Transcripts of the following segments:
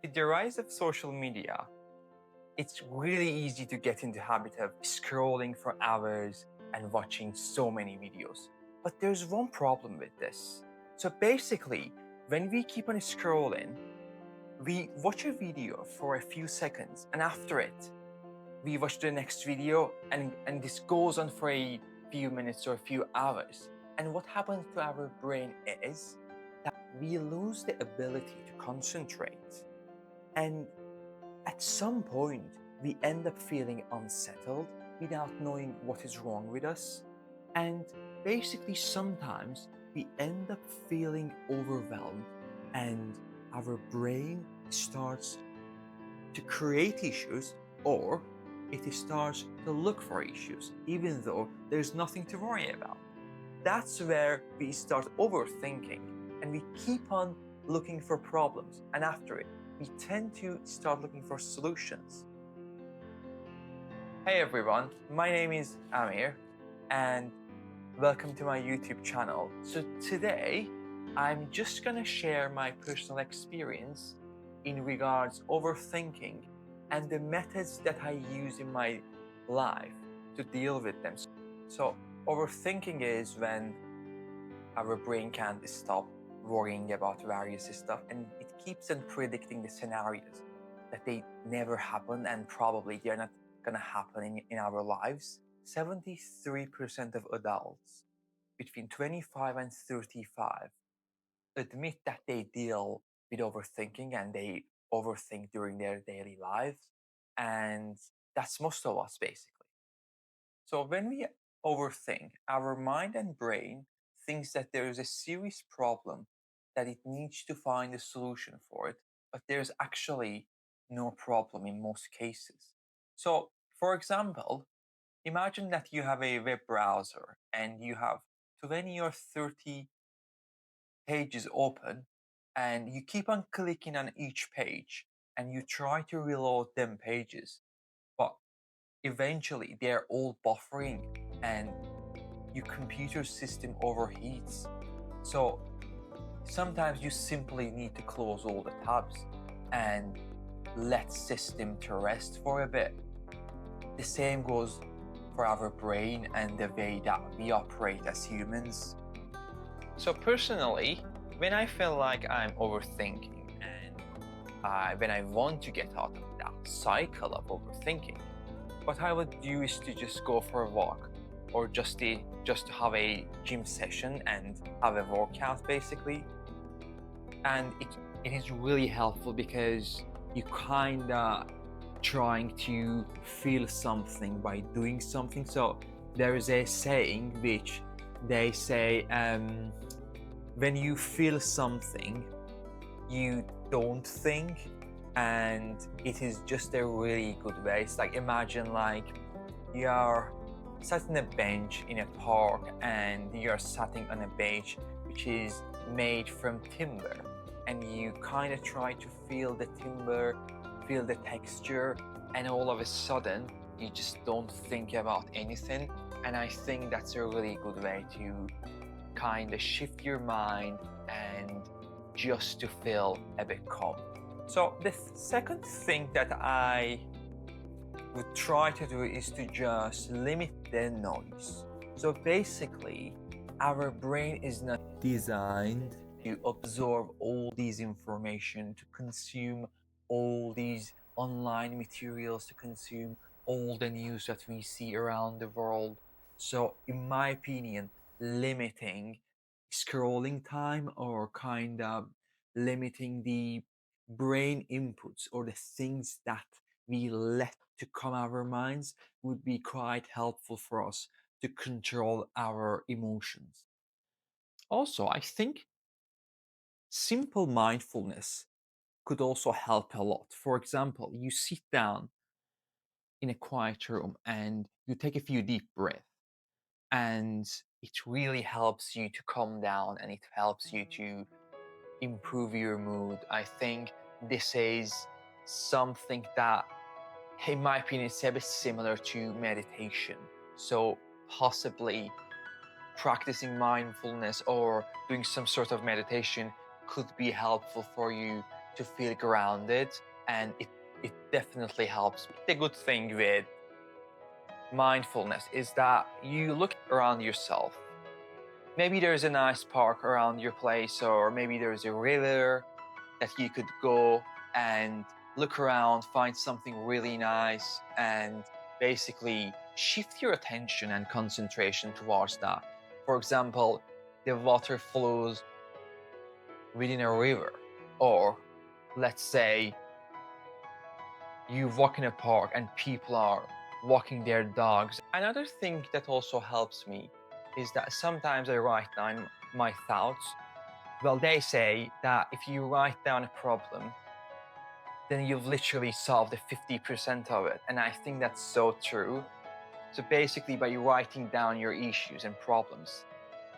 With the rise of social media, it's really easy to get into the habit of scrolling for hours and watching so many videos. But there's one problem with this. So basically, when we keep on scrolling, we watch a video for a few seconds and after it, we watch the next video and this goes on for a few minutes or a few hours. And what happens to our brain is that we lose the ability to concentrate. And at some point, we end up feeling unsettled without knowing what is wrong with us. And basically, sometimes we end up feeling overwhelmed, and our brain starts to create issues, or it starts to look for issues, even though there's nothing to worry about. That's where we start overthinking and we keep on looking for problems. And after it, we tend to start looking for solutions. Hey everyone, my name is Amir and welcome to my YouTube channel. So today, I'm just gonna share my personal experience in regards overthinking and the methods that I use in my life to deal with them. So overthinking is when our brain can't stop worrying about various stuff and it keeps on predicting the scenarios that they never happen and probably they're not gonna happen in our lives. 73% of adults between 25 and 35 admit that they deal with overthinking and they overthink during their daily lives. And that's most of us basically. So when we overthink, our mind and brain thinks that there is a serious problem that it needs to find a solution for it, but there's actually no problem in most cases. So, for example, imagine that you have a web browser and you have 20 or 30 pages open and you keep on clicking on each page and you try to reload them pages, but eventually they're all buffering and your computer system overheats. So sometimes you simply need to close all the tabs and let system to rest for a bit. The same goes for our brain and the way that we operate as humans. So personally, when I feel like I'm overthinking and when I want to get out of that cycle of overthinking, what I would do is to just go for a walk or just to have a gym session and have a workout basically. And it is really helpful because you kinda trying to feel something by doing something. So there is a saying which they say when you feel something you don't think, and it is just a really good way. It's like imagine like you are sat on a bench in a park and you're sitting on a bench which is made from timber and you kind of try to feel the timber, feel the texture, and all of a sudden you just don't think about anything. And I think that's a really good way to kind of shift your mind and just to feel a bit calm. So the second thing that I would try to do is to just limit the noise. So basically, our brain is not designed to absorb all these information, to consume all these online materials, to consume all the news that we see around the world. So, in my opinion, limiting scrolling time or kind of limiting the brain inputs or the things that we let to come our minds would be quite helpful for us to control our emotions. Also, I think simple mindfulness could also help a lot. For example, you sit down in a quiet room and you take a few deep breaths, and it really helps you to calm down and it helps you to improve your mood. I think this is something that, in my opinion, is a bit similar to meditation. So possibly practicing mindfulness or doing some sort of meditation could be helpful for you to feel grounded, and it definitely helps me. The good thing with mindfulness is that you look around yourself. Maybe there's a nice park around your place, or maybe there's a river that you could go and look around, find something really nice, and basically shift your attention and concentration towards that. For example, the water flows within a river, or let's say you walk in a park and people are walking their dogs. Another thing that also helps me is that sometimes I write down my thoughts. Well, they say that if you write down a problem, then you've literally solved the 50% of it. And I think that's so true. So basically, by writing down your issues and problems,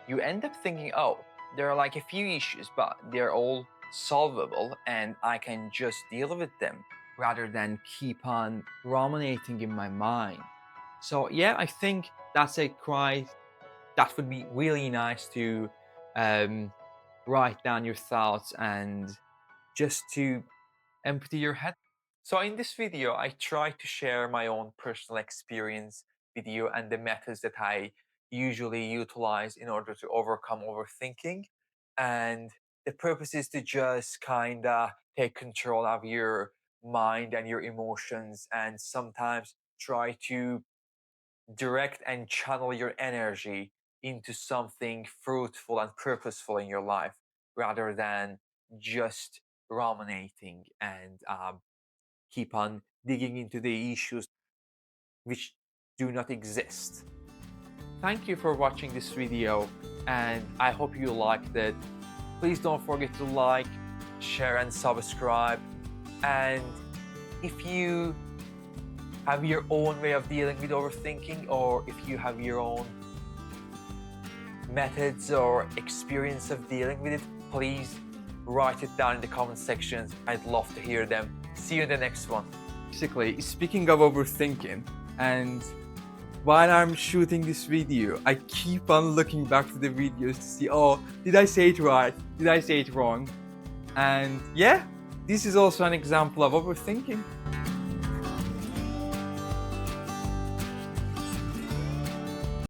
you end up thinking, oh, there are like a few issues, but they're all solvable and I can just deal with them rather than keep on ruminating in my mind. So yeah, I think that's a quite that would be really nice to um, write down your thoughts and just to empty your head. So in this video, I try to share my own personal experience with you and the methods that I usually utilize in order to overcome overthinking. And the purpose is to just kind of take control of your mind and your emotions, and sometimes try to direct and channel your energy into something fruitful and purposeful in your life rather than just ruminating and keep on digging into the issues which do not exist. Thank you for watching this video, and I hope you liked it. Please don't forget to like, share, and subscribe. And if you have your own way of dealing with overthinking, or if you have your own methods or experience of dealing with it, please write it down in the comment sections. I'd love to hear them. See you in the next one. Basically, speaking of overthinking, and while I'm shooting this video, I keep on looking back to the videos to see, oh, did I say it right? Did I say it wrong? And yeah, this is also an example of overthinking.